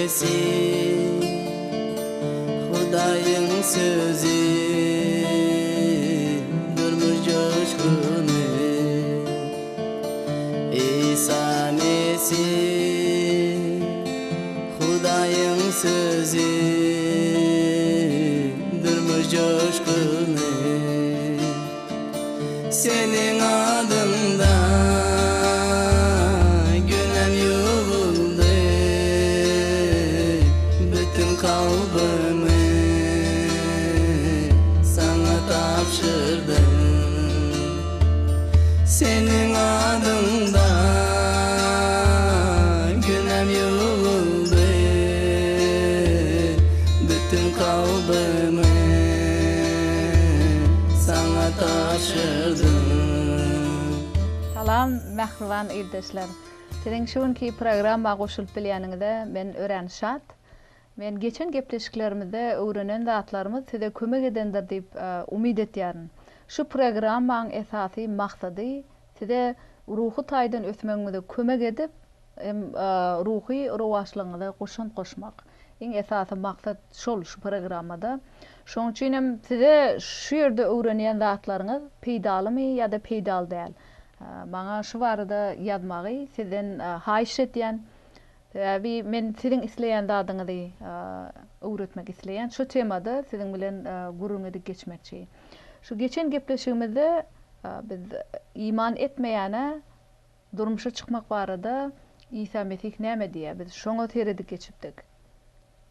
efsanesi Hudayın sözü durmuş coşkunu efsanesi Hudayın sözü durmuş coşkunu senin adında günem yuvuldu bütün kalbimi sana tapşırdım senin adında günem yuvuldu bütün kalbimi sana tapşırdım. Salam, mehriban irdeşler. Sizin şunki programma goşulup bilýäningde men Ören Şat. Men geçen gepleşiklerimizde öwrenen zatlarymyz size kömek edendir diýip umid etýärin. Şu programmaň esasy maksady size ruhy taýdan ösmeňizde kömek edip ruhy rowaşlygyňyza goşun goşmak. Iň esasy maksat şol şu programmada. Şoň üçin hem size şu ýerde öwrenýän zatlaryňyz peýdalymy ýa-da peýdal däl. Bana şu barada yazmagy sizden haýyş etýän we men sizin isleýän zadyňyzy öwretmek isleýän şu temada sizin bilen gurulmagy geçmekçi. Şu geçen gepleşigimizde biz iman etmeýäne durmuşa çykmak barada İsa Mesih näme diýär? Biz şoňa teredik geçipdik.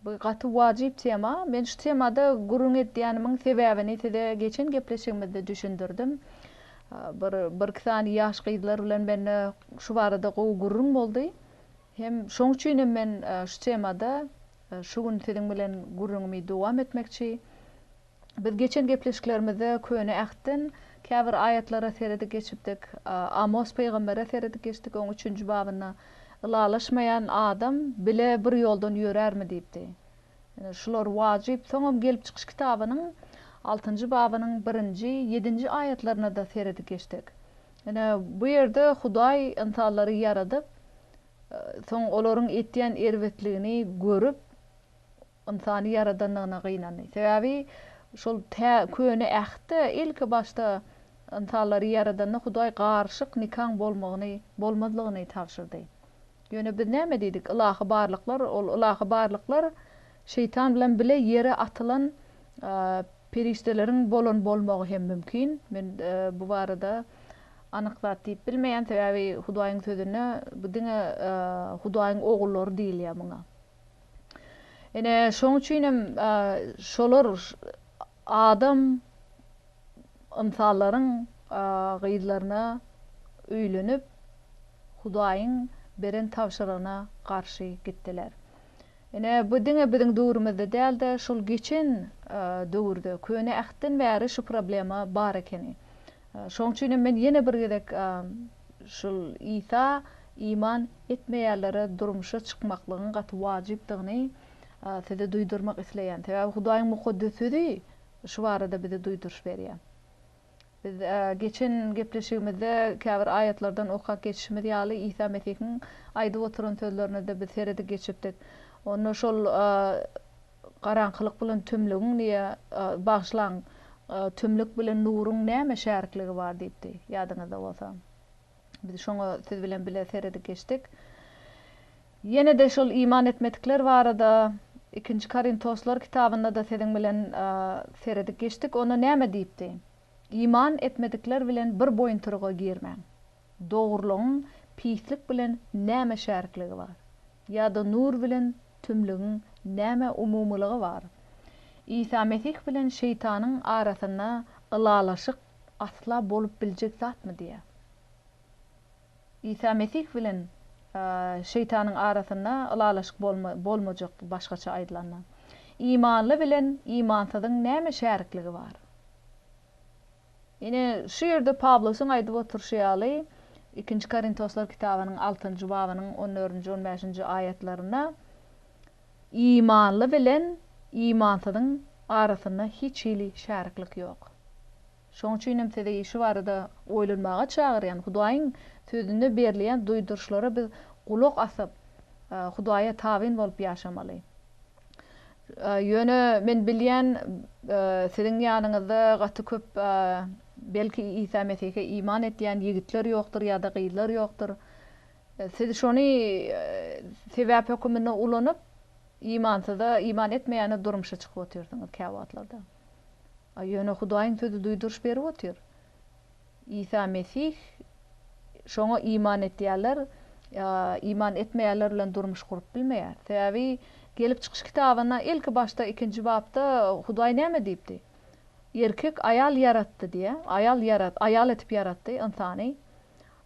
Bu gaty wajyp tema. Men şu temada gurulma etýänimiň sebäbini size geçen gepleşigimizde düşündirdim. Bir kısani yaş gyýdylar bilen men şu barada gurrun boldy. Hem şoň üçin men şu temada şu gün sizin bilen gurruňymy dowam etmekçi. Biz geçen gepleşiklerimizde köne ähten käbir ayatlara seredik geçipdik. Amos peýgambere seredik geçdik. Oň 3-nji babyna ılalaşmayan adam bile bir ýoldan ýörärmi diýipdi. Şular wajyp soňam gelip çykyş kitabynyň 6-njy babynyň 1-nji 7-nji ayatlaryna da seredik geçdik. Bu ýerde Hudaý insanlary ýaradyp, soň olaryň etýän erwetligini görüp, insany ýaradanlygyna gynandy. Sebäbi şol köne ähte ilk başda insanlary ýaradanda Hudaý garşyk nikaň bolmadlygyny tapşyrdy. Ýöne biz näme diýdik? Ilahy barlyklar, ol ilahy barlyklar şeytan bilen bile ýere atylan perişteleriň bolmagy hem mümkin. Men bu barada anyklap diýip bilmeýän sebäbi Hudaýyň sözüne bu diňe Hudaýyň ogullary diýilýär muňa. Şoň üçin hem şolar adam insanlaryň gyýdlaryna öýlenip Hudaýyň beren tawşyrygyna garşy gitdiler. Bu diňe biziň döwrümizde däldi, şol geçen döwürde köne ähten bäri şu problema bar ekeni. Şoň üçin men ýene bir gerek şol İsa iman etmeýärlere durmuşa çykmaklygyň gaty wajypdygyny size duýdurmak isleýän. Sebäbi Hudaýyň mukaddes sözi şu barada bize duýduruş berýär. Biz geçen gepleşigimizde käbir ayatlardan okap geçişimiz ýaly İsa Mesihiň aýdyp oturan sözlerini de biz seredip geçipdik. Onu şol garaňkylyk bilen tümlügiň diýe bagşlan tümlük bilen nuruň näme şärkligi bar diýipdi. Ýadyňyzda bolsa. Biz şoňa siz bilen bile seredip geçdik. Ýene de şol iman etmedikler barada 2-nji Korintoslar kitabynda da siziň bilen seredip geçdik. Onu näme diýipdi? İman etmedikler bilen bir boýunturuga girmäň. Dogrulygyň pislik bilen näme şärkligi bar? Ýa-da nur bilen tümlügiň näme umumylygy bar? İsa Mesih bilen şeytanyň arasynda ılalaşyk asla bolup biljek zatmy diýär. İsa Mesih bilen şeytanyň arasynda ılalaşyk bolmajak başgaça aýdylanlar. İmanly bilen imansyzyň näme şärkligi bar? Ine şu ýerde Pawlusyň aýdyp oturşýaly 2-nji Korintoslar kitabynyň 6-njy babynyň 14-nji 15-nji ayatlaryna imanly bilen imansyzyň arasynda hiç hili şärklik ýok. Şoň üçin hem size şu barada oýlanmaga çagyrýan Hudaýyň sözünde berilýän duýduruşlara biz gulak asyp Hudaýa tabyn bolup ýaşamaly. Ýöne men bilýän siziň ýanyňyzda gaty köp belki İsa Mesih'e iman etýän ýigitler ýokdur ýa-da gyýlar ýokdur. Siz şonu sebäp hökümine ulanyp iman etmeýäne durmuşa çykyp oturdyňyz käwatlarda. Ýöne Hudaýyň sözü duýduruş berip otur. İsa Mesih şoňa iman etýärler, iman etmeýärler bilen durmuş gurup bilmeýär. Sebäbi gelip çykyş kitabyna ilki başda 2-nji babda Hudaý näme diýipdi? Erkek ayal yaratdy diýe, ayal etip yaratdy insany.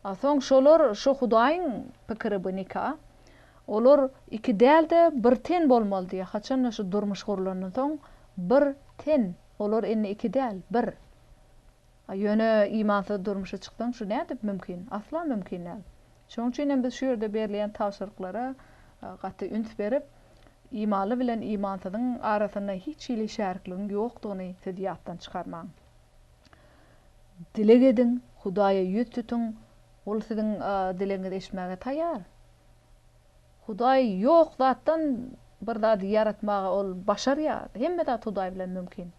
Soň şolar şu Hudaýyň pikiri bu nikah. Olar iki dälde bir ten bolmaly diýe. Haçan şu durmuş gurulanyň soň bir ten. Olar indi iki däl, bir. Ýöne imansız durmuşa çykdyň şu nädip mümkin? Asla mümkin näl. Şoň üçin biz şu ýerde berilýän tawsyryklara gaty üns berip imanly bilen imansyzyň arasynda hiç ilişärikligiň ýokdugyny sedýatdan çykarmaň. Dilek edin, Hudaýa ýüz tutun, ol siziň dileňizi eşitmäge taýýar. Hudaý ýok zatdan bir zat yaratmaga ol başarýar. Hemme zat Hudaý bilen mümkin.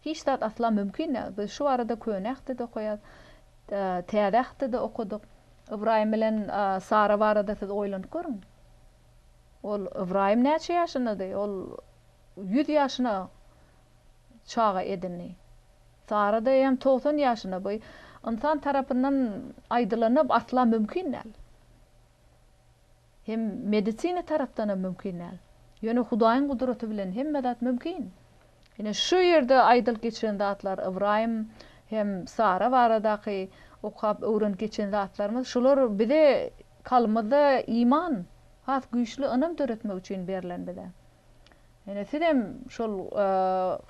Hiç zat asla mümkin näl. Biz şu arada könäkde de goýar, täzäkde de okudyk. İbrahim bilen Sara barada siz oýlanyp görüň. Ol İbrahim näçe ýaşyndady? Ol 100 ýaşyna çaga edinli. Sara da hem 90 ýaşyna. Bu insan tarapyndan aýdylanyp asla mümkin näl. Hem medisina tarapdan da mümkin näl. Ýöne Hudaýyň gudraty bilen hemme zat mümkin. Ýene şu ýerde aýdyl geçiren zatlar İbrahim hem Sara baradaky okap öwrenip geçen zatlarymyz şular bize kalmada iman has güýçli ynam döretmek üçin berilen bize. Ýene sizem şol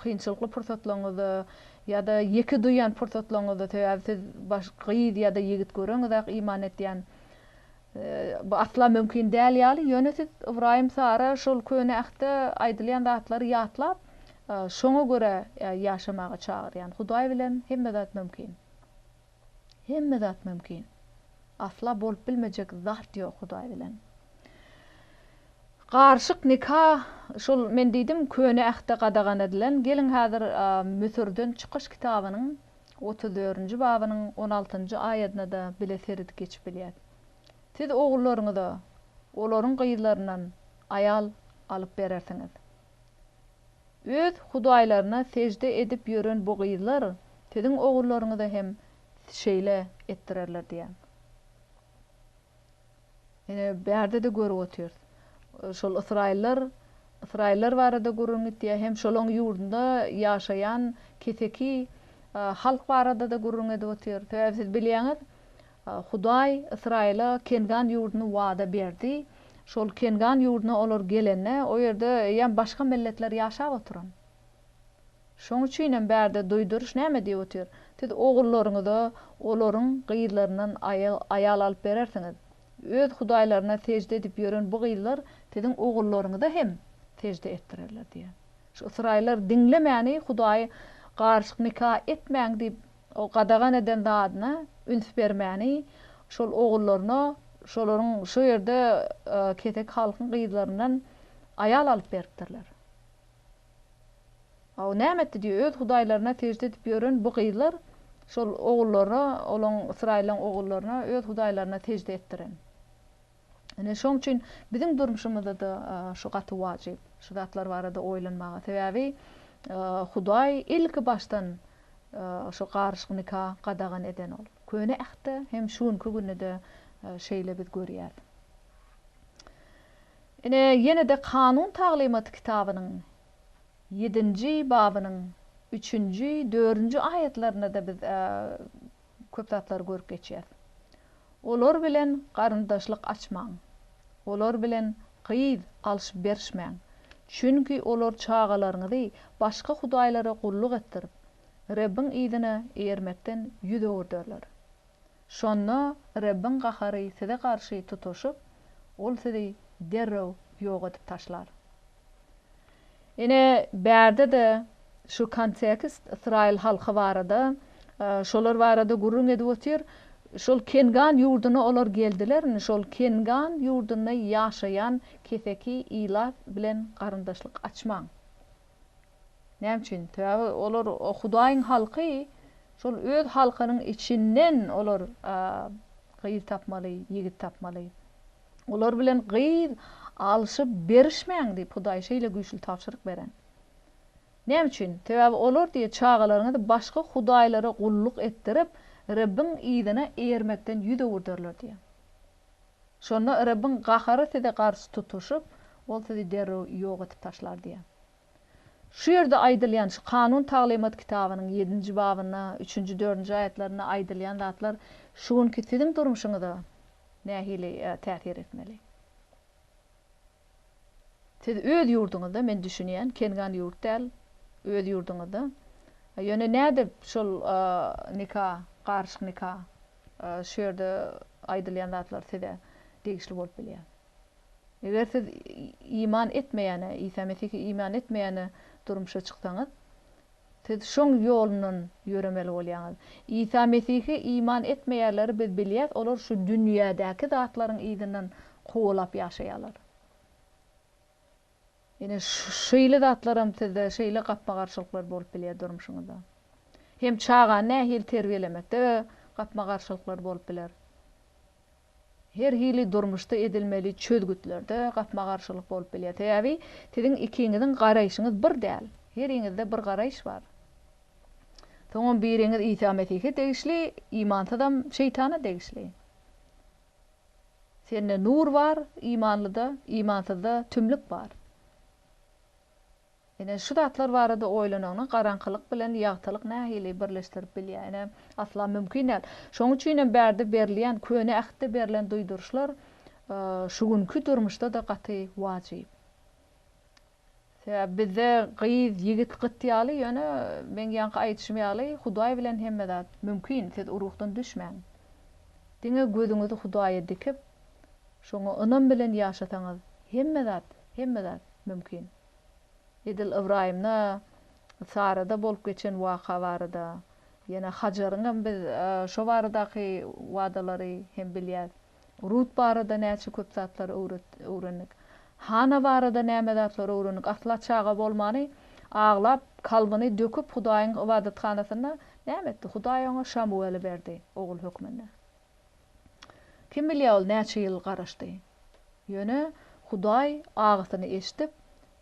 kynçylykly pursatlaryňyzda ýa-da ýeki duýan pursatlaryňyzda täze baş gyýyt ýa-da ýigit göreňiz iman etýän bu asla mümkin däl ýaly. Ýöne siz İbrahim Sara şol könäkde aýdylýan zatlary ýatlap şoňa göre ýaşamaga çagyrýan. Hudaý bilen hemme zat mümkin. Hemme zat mümkin. Asla bolup bilmejek zat ýok Hudaý bilen. Garşyk nikah şol men diýdim könäkde gadagan edilen. Gelin häzir Müsürden çykyş kitabynyň 34-nji babynyň 16-njy aýatyna da bileserit geçip bilýär. Siz oğullaryňyza olaryň gyýlaryndan ayal alyp berersiňiz. Öz Hudaýlaryna secde edip ýören bu gyýlar siziň oğullaryňyza hem şeýle etdirerler diýen. Ene berde de görüp oturýar. Şol Israillar barada gurrunýet diýe hem şolaň ýurdunda ýaşaýan keseki halk barada da gurrunýet oturýar. Siz bilýäňiz, Hudaý Israila Kengan ýurduny wada berdi. Şol Kengan ýurduna olar gelenne o ýerde ýa başga milletler ýaşap oturan. Şoň üçin berde duýduruş näme diýip otur? Siz oğullaryňyza olaryň gyýlaryndan ayal alyp berersiňiz. Öz Hudaýlaryna secde edip ýören bu gyýlar siziň oğullaryňyza hem secde etdirerler diýen. Şu Israillar dinlemäni Hudaý garşyk nikah etmäň diýip o gadagan eden zadyna üns bermäni şol oğullaryna şolaryň şu ýerde ketek halkyň gyýlaryndan ayal alyp beripdirler. O näme etdi? Öz Hudaýlaryna secde edip ýören bu gyýlar şol oğullara, olan Israilyň oğullaryna öz Hudaýlaryna secde etdiren. Ene şoň üçin biziň durmuşymyzda da şu gaty wajyp, şu zatlar barada oýlanmaga. Sebäbi Hudaý ilki baştan şu garşyk nikah gadagan eden ol. Könäkde hem şuňky günde şeýle biz görýär. Ene ýene de Kanun Taglimaty kitabynyň 7-nji babynyň 3-nji, 4-nji aýatlaryna da biz köp zatlar görüp geçýär. Olar bilen garyndaşlyk açmaň. Olar bilen gyýyt alşyp berişmäň. Çünki olar çağalaryňyzy başga hudaýlara gulluk etdirip, Rabbiň ýzyna ermekden ýüz öwürderler. Şonda Rabbiň gahary size garşy tutuşup, ol sizi derrew ýok edip taşlar. Ene berde de şu kontekst İsrail halky barada, şolar barada gurrun edip otur, şol kengan yurduna olar geldiler. Şol kengan yurduna yaşayan kefeki ilar bilen garyndaşlyk açmaň. Näme üçin? Täze olar o Hudaýyň halky şol öz halkynyň içinden olar gyýy tapmaly, ýigit tapmaly. Olar bilen gyýy alşyp berişmäň diýip Hudaý şeýle güýçli tapşyryk beren. Näme üçin? Täze olar diýe çağalaryňy başga hudaýlara gulluk etdirip Rabbin ýygyna ermekden ýüde wurdarlar diýe. Şonda Rabbin gahary tede garşy tutuşyp, ol tede derrew ýok etip taşlar diýe. Şu ýerde aýdylýan şu Kanun Taglimat kitabynyň 7-nji babyna, 3-nji 4-nji aýatlaryna aýdylýan zatlar şuňky siziň durmuşyňyzda nähili täsir etmeli. Siz öz ýurduňyzda men düşünýän kengan ýurt däl, öz ýurduňyzda ýöne näde şol nikah, garşyk nikah şu ýerde aýdylýan zatlar size degişli bolup bilýär. Eger siz iman etmeýäne, İsa Mesih'e iman etmeýäne durmuşa çyksaňyz, siz şoň ýolundan ýöremeli bolýaňyz. İsa Mesih'e iman etmeýärleri biz bilýär, olar şu dünýädäki zatlaryň ýygynyň gowlap ýaşaýarlar. Ýene şeýle zatlaram sizde şeýle gapma garşylyklar bolup bilýär durmuşyňyzda. Hem çağa nähil terbiýelemekde gapma garşylyklar bolup biler. Her hili durmuşda edilmeli çözgütlerde gapma garşylyk bolup bilýär. Täbi siziň ikiňiziň garaýşyňyz bir däl. Her iňizde bir garaýş bar. Soňra biriňiz İsa Mesih'e degişli, imansyzam şeytana degişli. Sende nur var, imanlyda, imansyzda tümlük bar. Ene şu zatlar barada oýlananyň garankylyk bilen ýagtylyk nähili birleşdirip bilýär. Ene asla mümkin däl. Şoň üçin bärde berilýän, köne ahde berilen duýduruşlar şugunky durmuşda da gaty wajyp. Bizde gyýyz ýigit gitýaly, ýöne men ýanky aýtışmaýaly, Hudaý bilen hemme zat mümkin, siz urukdan düşmäň. Diňe gözüňizi Hudaýa dikip, şoňa ynam bilen ýaşasaňyz, hemme zat mümkin. Edil İbrahim'na Sarada bolup geçen waka barada, ýene Hajaryň biz şo baradaky wadalary hem bilýär. Rut barada näçe köp zatlar öwrendik. Hana barada näme zatlar öwrendik. Asla çağa bolmany, aglap, kalbyny döküp Hudaýyň ibadatxanasyna näme etdi? Hudaý oňa Şamuely berdi, ogul hökmünde. Kim bilýär ol näçe ýyl garaşdy. Ýöne Hudaý agysyny eşitip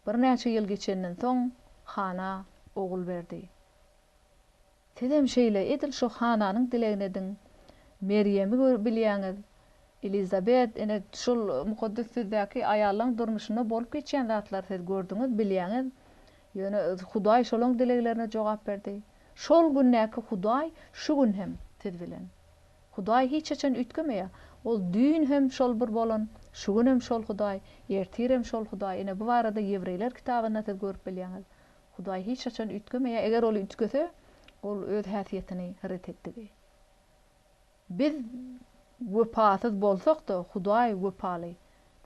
bir näçe ýyl geçenden soň Hana ogul berdi. Tedem şeýle edil şu Hananyň dilegine edin. Meryemi bilýäňiz, Elizabet, ene şol mukaddes sözdäki aýallaryň durmuşyna bolup geçen zatlar siz gördüňiz, bilýäňiz. Ýöne Hudaý şolaň dileglerine jogap berdi. Şol günnäki Hudaý şu gün hem siz bilen. Hudaý hiç çaçan ütgemeýär. Ol düýün hem şol bir bolan, şu gün hem şol Hudaý, ertir hem şol Hudaý. Ene bu barada Ýewreýler kitabyna siz görüp bilýäňiz. Hudaý hiç çaçan ütgemeýär. Eger ol ütkese, ol öz häsiýetini ret etdi. Biz wepasyz bolsak da Hudaý wepaly.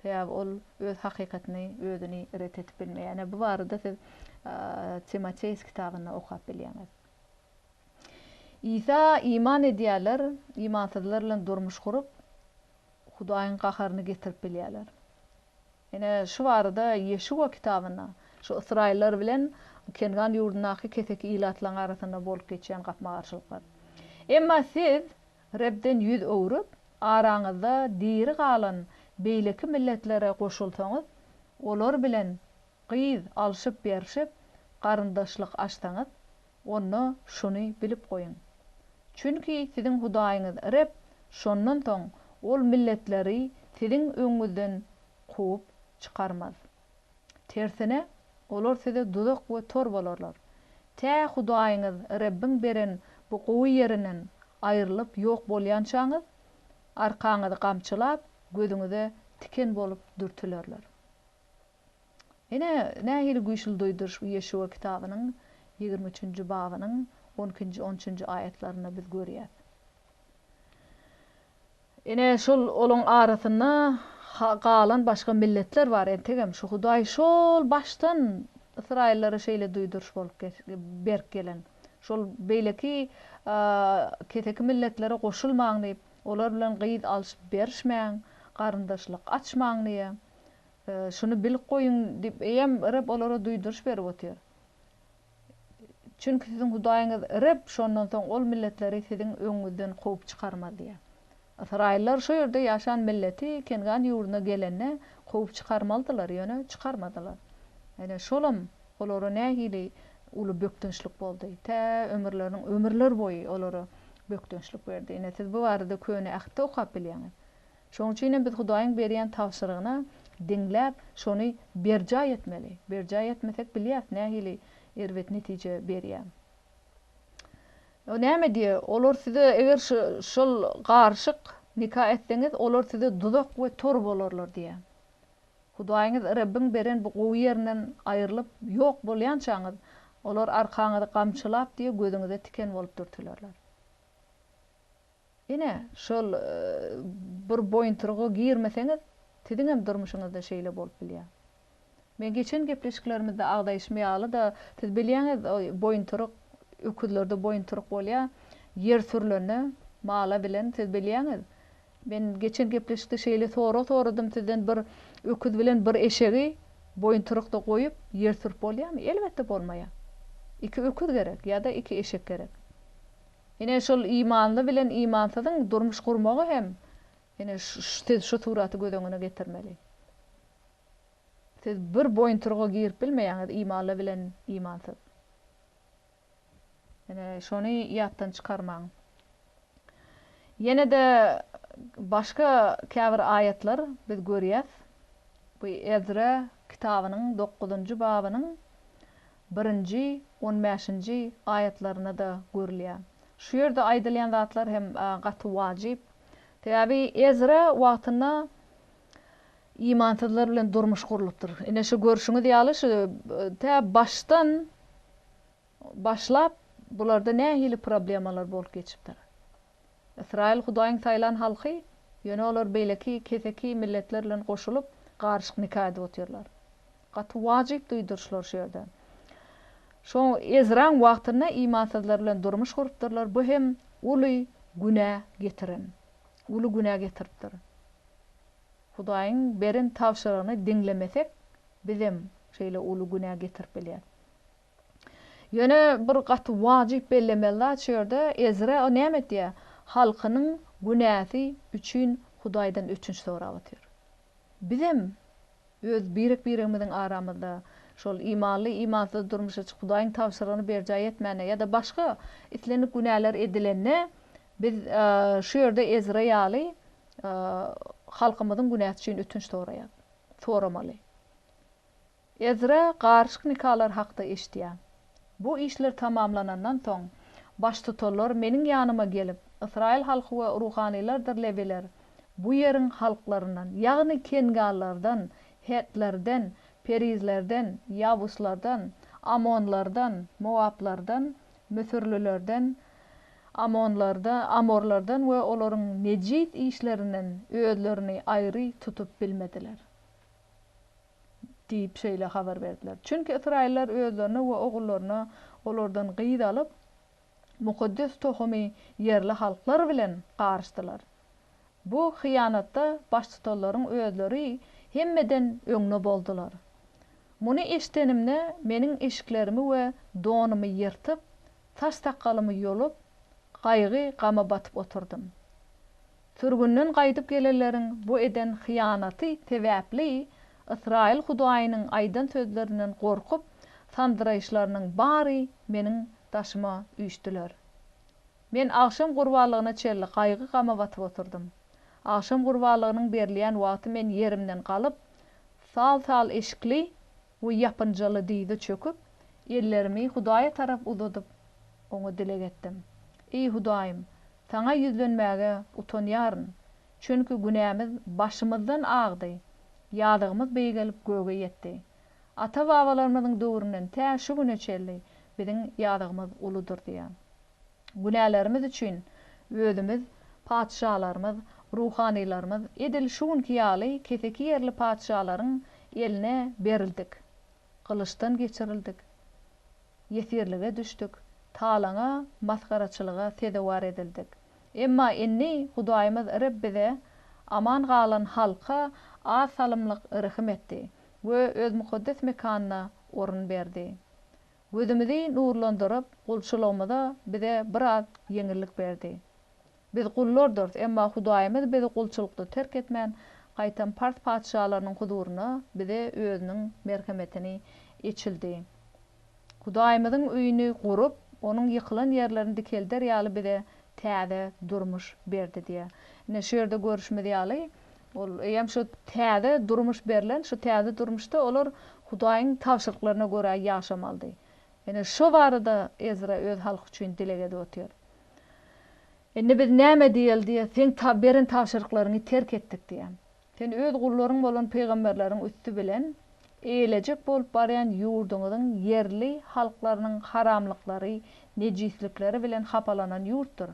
Täze ol öz hakykatini, özüni ret etip bilmeýär. Ene bu barada siz Timoteus kitabyny okap bilýäňiz. İsa iman edýärler, imansyzlar bilen durmuş gurup Hudaýyň gaharyny getirip bilýärler. Ene şu barada Ýeşua kitabyna, şu Israiller bilen kengan ýurdunaky keseki ilatlaryň arasynda bolup geçen gapma garşylyklar. Emma siz Rabden ýüz öwrüp, araňyzda diri galan beýleki milletlere goşulsaňyz, olar bilen gyýyz alşyp berişip, garyndaşlyk açsaňyz, onu şuny bilip goýun. Çünki siziň Hudaýyňyz Rab şondan soň ol milletleri siziň öňüňizden kuwup çykarmaz. Tersine olar size duzak we tor bolarlar. Tä Hudaýyňyz Rabbin beren bu gowy ýerinden aýrylyp ýok bolýan çaňyz, arkaňyzy gamçylap, gözüňize tiken bolup dürtülerler. Ene nähili güýçli duýduruş Ýeşua kitabynyň 23-nji babynyň 12-13-nji aýatlaryna biz görýäs. Ene şol olaň arasynda galan başga milletler bar. Entegem şu Hudaý şol baştan Israillere şeýle duýduruş bolup berk gelen. Şol beýleki keteki milletlere goşulmaň diýip Olar bilen gyd alşyp berişmäň, garyndaşlyk açmaň diýe. Şunu bilip goýun diýip eýem Rab olara duýduruş berip otyr. Çünki siziň Hudaýyňyz Rab şondan soň ol milletleri siziň öňüňizden gowy çykarmaz diýe. Israillar şu ýerde ýaşan milleti kengan ýuruna gelenne gowy çykarmaldylar, ýöne çykarmadylar. Ene şolam olara nähili uly bökdünçlik boldy. Tä ömürler boýy olara bökdünçlik berdi. Ene siz bu barada köne ahta okap bilýäňiz. Şoň üçin biz Hudaýyň berýän tawşyrygyna diňläp şonu berja etmeli. Berja etmesek bilýäs nähili erwet netije berýär. O näme diýe? Olar size eger şol garşyk nikah etseňiz, olar size duzak we tor bolarlar diýe. Hudaýyňyz Rabbiň beren bu gowy ýerinden aýrylyp ýok bolýan çaňyz, olar arkaňyzy gamçylap diýe gözüňize tiken bolup durtýarlar. Ine şol bir boýunturugy girmeseňiz, siziň hem durmuşyňyzda şeýle bolup bilýär. Men geçen gepleşiklerimizde agdaýşmaýaly da siz bilýäňiz boýunturuk öküzlerde boýunturuk bolýar, ýer sürleni mala bilen siz bilýäňiz. Men geçen gepleşikde şeýle soradym sizden bir öküz bilen bir eşegi boýunturukda goýup ýer sürüp bolýarmy? Elbetde bolmaýar. Iki öküz gerek ýa-da iki eşek gerek. Ine şol imanly bilen imansyzyň durmuş gurmagy hem ine şu suraty göz getirmeli. Siz bir boýunturuga girip bilmeýäňiz imanly bilen imansyz. Ine şonu ýatdan çykarmaň. Ýene de başga käbir ayetler biz görýäs. Bu Ezra kitabynyň 9-njy babynyň 1-nji 15-nji ayetlerine de görülýär. Şu ýerde aýdylýan zatlar hem gaty wajyp. Täbi Ezra wagtyna imansyzlar bilen durmuş gurulupdyr. Ine şu görüşüňiz ýaly şu baştan başlap bularda nähili problemalar bolup geçipdir. Israil Hudaýyň saýlan halky ýöne olar beýleki keseki milletler bilen goşulyp garşyk nikah edip otyrlar. Gaty wajyp duýdurşlar şu ýerde. Şo Ezraň wagtyna imansyzlar bilen durmuş gurupdyrlar. Bu hem uly günä getirin. Uly günä getiripdir. Hudaýyň beren tawşyrygyny diňlemesek bizim şeýle uly günä getirip bilýär. Ýöne bir gaty wajyp bellemeler şu ýerde Ezra o näme diýär? Halkynyň günäsi üçin Hudaýdan öçünç sorap otyr. Bizim öz birek-biregimiziň aramyzda şol imanly imansyz durmuşa çykyp Hudaýyň tawşyrygyny berja etmäne ýa-da başga islenip günäler edilenne biz şu ýerde Ezra ýaly halkymyzyň günäsi üçin öçünç soramaly. Ezra garşyk nikahlar hakda eşdiýär. Bu işler tamamlanandan soň baş tutarlar meniň ýanyma gelip Israil halky we ruhanylar derlebiler. Bu ýeriň halklaryndan, ýagny kengallardan, hetlerden, perizlerden, yabuslardan, amonlardan, moablardan, müsürlülerden, amorlardan we olaryň nejis işlerinden özlerini aýry tutup bilmediler. Diýip şeýle habar berdiler. Çünki Israillar özlerini we ogullaryny olardan gyd alyp mukaddes tohumy yerli halklar bilen garşdylar. Bu hyýanatda baş tutarlaryň özleri hemmeden öňüne boldular. Muny eşdenimne meniň eşiklerimi we donumy ýyrtyp, taş takkalymy ýolup, gaýgy gama batyp oturdum. Sürgünden gaýdyp gelenleriň bu eden hyýanaty sebäpli Israil Hudaýynyň aýdan sözlerinden gorkup, sandyraýşlarynyň bary meniň daşyma üýtdiler. Men akşam gurbanlygyna çelli gaýgy gama batyp oturdum. Akşam gurbanlygynyň berilýän wagty men yerimden galyp, sal eşikli we ýapynjaly diýdi çöküp, ellerimi Hudaýa tarap uzadyp oňa dilek etdim. Ey Hudaýym, saňa ýüzlenmäge utanýaryn. Çünki günämiz başymyzdan agdy. Ýadygymyz beýgelip göge ýetdi. Ata-babalarymyzyň döwründen tä şu güne çelli biziň ýadygymyz uludur diýär. Günälerimiz üçin özümiz, padşalarymyz, ruhanylarymyz edil şuňky ýaly keseki ýerli padşalaryň eline berildik. Kılıçdan geçirildik. Yesirlige düşdük. Talaňa, maskaraçylyga sedewar edildik. Emma inni Hudaýymyz Rabbide aman galan halka az salymlyk rəhim etdi we öz mukaddes mekanyna orun berdi. Gözümizi nurlandyryp, gulçulygymyza bize biraz yeňillik berdi. Biz gullardyr, emma Hudaýymyz bizi gulçulykda terk etmän, gaýtan part padşalarynyň huzuruna bize özüniň merhametini içildi. Hudaýymyzyň öýüni gurup, onuň ýykylan ýerlerini dikelder ýaly bize täze durmuş berdi diýe. Ne şerde görüşmedi ýaly, ol eýem şu täze durmuş berilen, şu täze durmuşda olar Hudaýyň tawşyrklaryna görä ýaşamaldy. Ene şu barada Ezra öz halky üçin dilege ötýär. Enne biz näme diýildi? Sen berin tawşyrklaryny terk etdik diýen. Sen öz gullaryň bolan peýgamberleriň üstü bilen eýlejek bolup barýan ýurduňyzyň yerli halklarynyň haramlyklary, nejislikleri bilen hapalanan ýurtdur.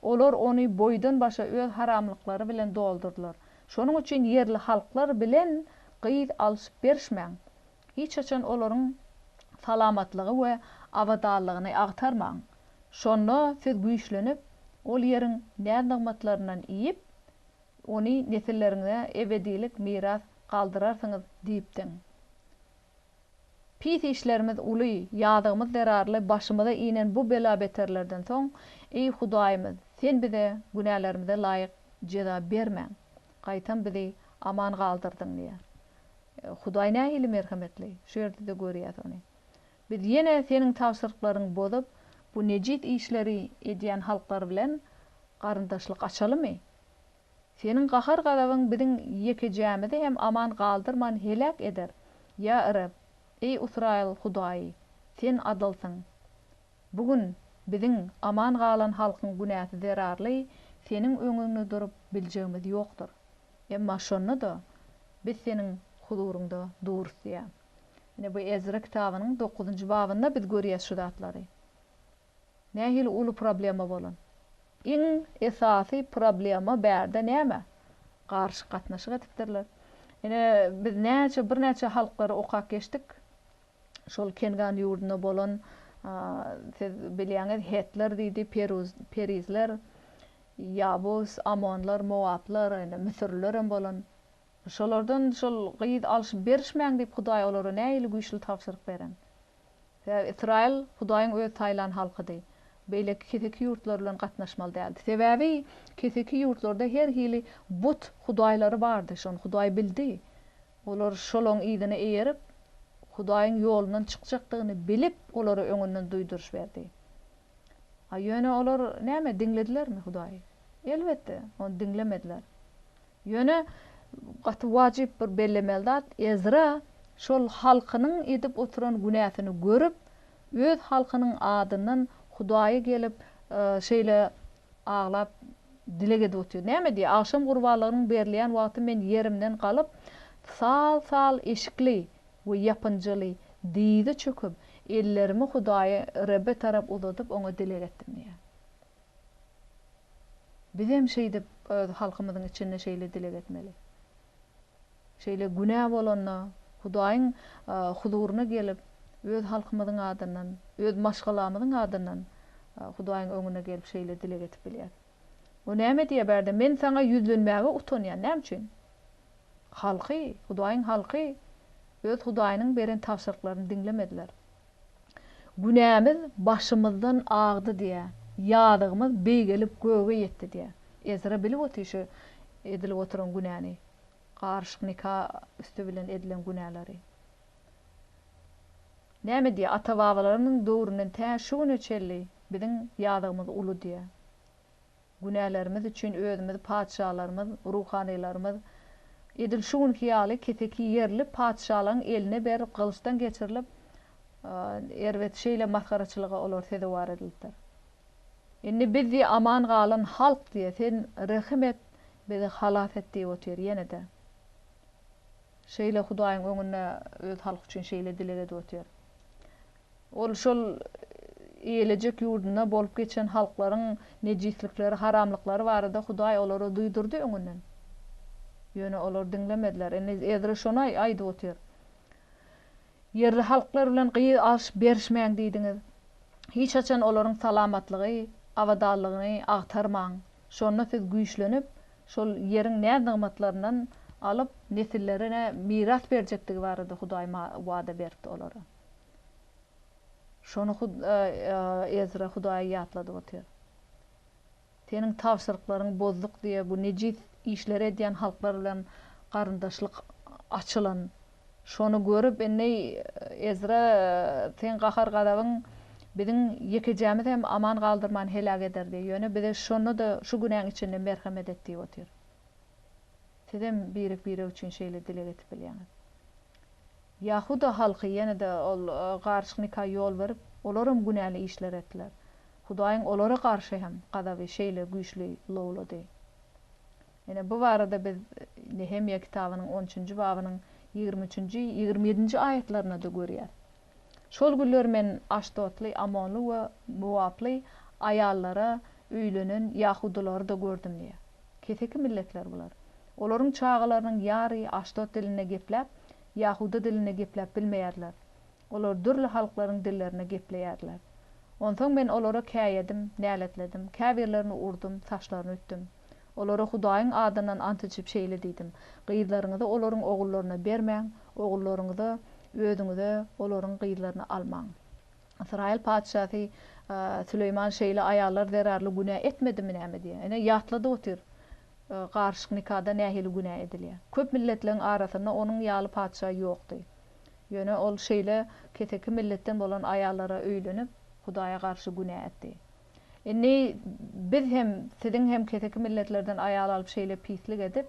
Olar ony boýdan başa öz haramlyklary bilen doldurdylar. Şonuň üçin yerli halklar bilen gyýyt alyşyp berişmäň. Hiç açan olaryň salamatlygy we abadallygyny agtarmaň. Şonda siz güýçlenip, ol ýeriň nädagmatlarynyň iýip, ony nesilleriňe ebedilik miras galdyrarsyňyz diýipdiň. Pis işlerimiz uly, ýadygymyz derarly, başymyza inen bu bela beterlerden soň, ey Hudaýymyz, sen bize günälerimize laýyk jeza bermäň. Gaýtan bizi aman galdyrdyň diýär. Hudaý nähili merhametli, şu ýerde de görýär ony. Biz ýene seniň tawşyrklaryň bozup, bu nejit işleri edýän halklar bilen garyndaşlyk açalymy? Senin gahar gadabyň biziň ýekejämizi hem aman galdyrman helak eder. Ya Rab, ey Israil Hudaý, sen adalsyň. Bugün biziň aman galan halkyň günäsi zerarly, seniň öňüňde durup biljegimiz ýokdur. Emma şonu da biz seniň huzurunda durýar. Ine bu Ezra kitabynyň 9-njy babynda biz görýäs şu zatlary. Nähili uly problema bolan. Iň esasy problema bärde näme? Garşy gatnaşyk etipdirler. Ine biz bir näçe halklary okap geçdik. Şol Kengan ýurduna bolan siz bilýäňiz Hetler diýdi, Perizler, Yabus, Amonlar, Moablar, Misirler bolan. Şolardan şol gyýyt alyşyp berişmäň diýip Hudaý olara nähili güýçli tawşyryk beren. Israil Hudaýyň öz taýlan halkydy. Beýle keseki ýurtlar bilen gatnaşmaly däldi. Sebäbi keseki ýurtlarda her hili but hudaýlary bardy. Şonu Hudaý bildi. Olar şolaň ýygyny eýerip Hudaýyň ýolundan çykjakdygyny bilip olary öňünden duýduruş berdi. Ýöne olar näme diňledilermi Hudaý? Elbetde, onu diňlemediler. Ýöne gaty wajyp bir bellemeldat Ezra şol halkynyň edip oturan günäsini görüp öz halkynyň adyndan Hudaýa gelip şeýle aglap dilege dotýar. Näme diýär? Akşam gurbanlygynyň berilýän wagty men yerimden galyp sal eşikli we yapynjyly diýdi çöküp ellerimi Hudaýa Rabbe tarap uzatyp oňa dilek etdim diýär. Biz hem şeýde halkymyzyň içinde şeýle dilek etmeli. Şeýle günä bolanna Hudaýyň huzuruna gelip öz halkymyzyň adyndan, öz maşgalamyzyň adyndan Hudaýyň öňüne gelip şeýle dilek etip bilýär. O näme diýe berdi? Men saňa ýüzlenmäge utanýan, näme üçin? Halky, Hudaýyň halky öz Hudaýynyň beren tawşyrklaryny diňlemediler. Günämiz başymyzdan agdy diýe, ýadygymyz beýgelip göge ýetdi diýe. Ezra bilip otýşy edilip oturan günäni. Garşyk nikah üstü bilen edilen günälary. Näme diýe? Ata-babalarynyň döwründen tä şu neçelli biziň ýadygymyz uly diýe. Günälerimiz üçin özümiz, padşalarymyz, ruhanylarymyz edil şuň hiýaly keteki yerli padşalaryň eline berip gylyçdan geçirilip erwet şeýle maskaraçylyga olar sedewar edildiler. Indi bizi aman galan halk diýe sen rahim et, bizi halas et diýip otýar ýene-de. Şeýle Hudaýyň öňünde öz halk üçin şeýle dilege dotýar. Ol şol eýlejek ýurduna bolup geçen halklaryň nejislikleri, haramlyklary barada Hudaý olary duýdurdy öňünden. Ýöne olar diňlemediler. Ezra şonu aýdy otýar. Yerli halklar bilen gyýyt alyşyp berişmäň diýdiňiz. Hiç açan olaryň salamatlygy, avadallygyny agtarmaň. Şonda siz güýçlenip, şol ýeriň nädämatlaryndan alyp nesillerine miras berjektigi barada Hudaý wada berdi olara. Şonu Ezra Hudaý ýatlady otyr. Senin tawsyrlyklaryň bozduk diýe bu nejis işler edýän halklar bilen garyndaşlyk açylan. Şonu görüp enney Ezra sen gahar gadabyň biziň ýekejämiz hem aman galdyrman helak eder diýe. Ýöne bize şonu da şu günäň içinde merhamet etdi otyr. Sizem biri üçin şeýle dile getip bilýäňiz. Yahuda halky ýene-de ol garşy nikah ýol berip, olaram günäli işler etdiler. Hudaýyň olara garşy hem gadaby şeýle güýçli lowlady. Ene bu barada biz Nehemia kitabynyň 13-nji babynyň 23-nji 27-nji aýatlaryna da görýär. Şol günler men Aşdotly, Amonly we Moably aýallara üýlenen Yahudylary da gördüm diýe. Keteki milletler bular. Olaryň çağalarynyň ýary Aşdot diline geplep, Yahuda diline geplep bilmeýärler. Olar dürli halklaryň dillerine gepleýärler. Ondan men olara käýedim, näletledim, käbirlerini urdum, taşlaryny ütdüm. Olara Hudaýyň adynyň ant içip şeýle diýdim. Gyýdlaryňyzy olaryň ogullaryna bermäň, ogullaryňyzy öýdüňize olaryň gyýdlaryny almaň. Israil padşahy Süleyman şeýle aýallar zerarly günä etmedimi näme diýe. Ene ýatlady otyr. Garşy nikahda nähili günä edilýär. Köp milletleriň arasynda onuň ýaly padşah ýokdy. Ýöne ol şeýle keteki milletten bolan aýallara öýlenip Hudaýa garşy günä etdi. Indi biz hem siziň hem keteki milletlerden aýal alyp şeýle pislik edip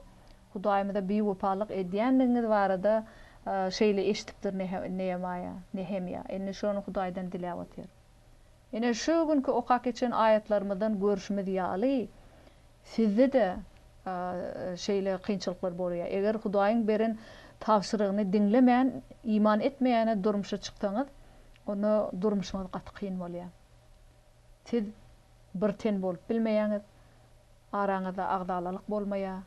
Hudaýymyza beýwepalyk edýändiňiz barada şeýle eşitipdir Nehemia. Indi şonu Hudaýdan diläp otyr. Ene şu günkü okak geçen aýatlarymyzdan görüşimiz ýaly sizde de şeýle kynçylyklar bolýar. Eger Hudaýyň beren tawsyrygyny dinlemeýän, iman etmeýäne durmuşa çyksaňyz, onu durmuşyňyz gaty kyn bolýar. Siz bir ten bolup bilmeýäňiz, araňyzda agdalalyk bolmaýar,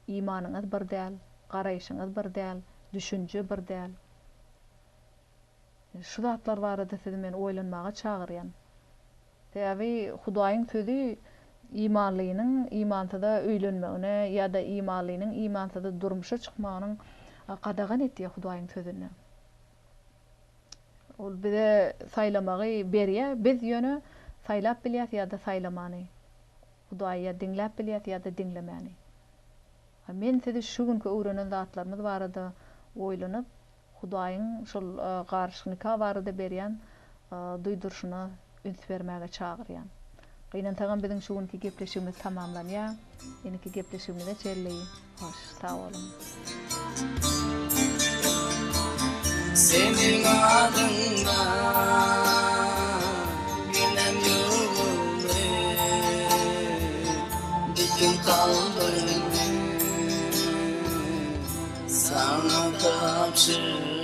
imanyňyz bir däl, garaýşyňyz bir däl, düşünje bir däl. Şu zatlar barada sizi men oýlanmaga çagyrýan. Täbi Hudaýyň sözi imanlynyň imansyda öýlenmegine ýa-da imanlynyň imansyda durmuşa çykmagynyň qadagan etdiýi Hudaýyň sözüne. Ol bize saýlamagy berýär, biz ýöne saýlap bilýär ýa-da saýlamany. Hudaýa dinläp bilýär ýa-da dinlemäni. Men sizi şu günkü öwrenen zatlarymyz barada oýlanyp Hudaýyň şol garşy nikah barada berýän duýdurşyna üns bermäge çagyrýan. Gynantagan biziň şu günkü gepleşigimiz tamamlanýar. Eniki gepleşigimize çelleýin. Hoş, sag bolun. Senin adında günem yolumda bütün kalbimi sana tapşır.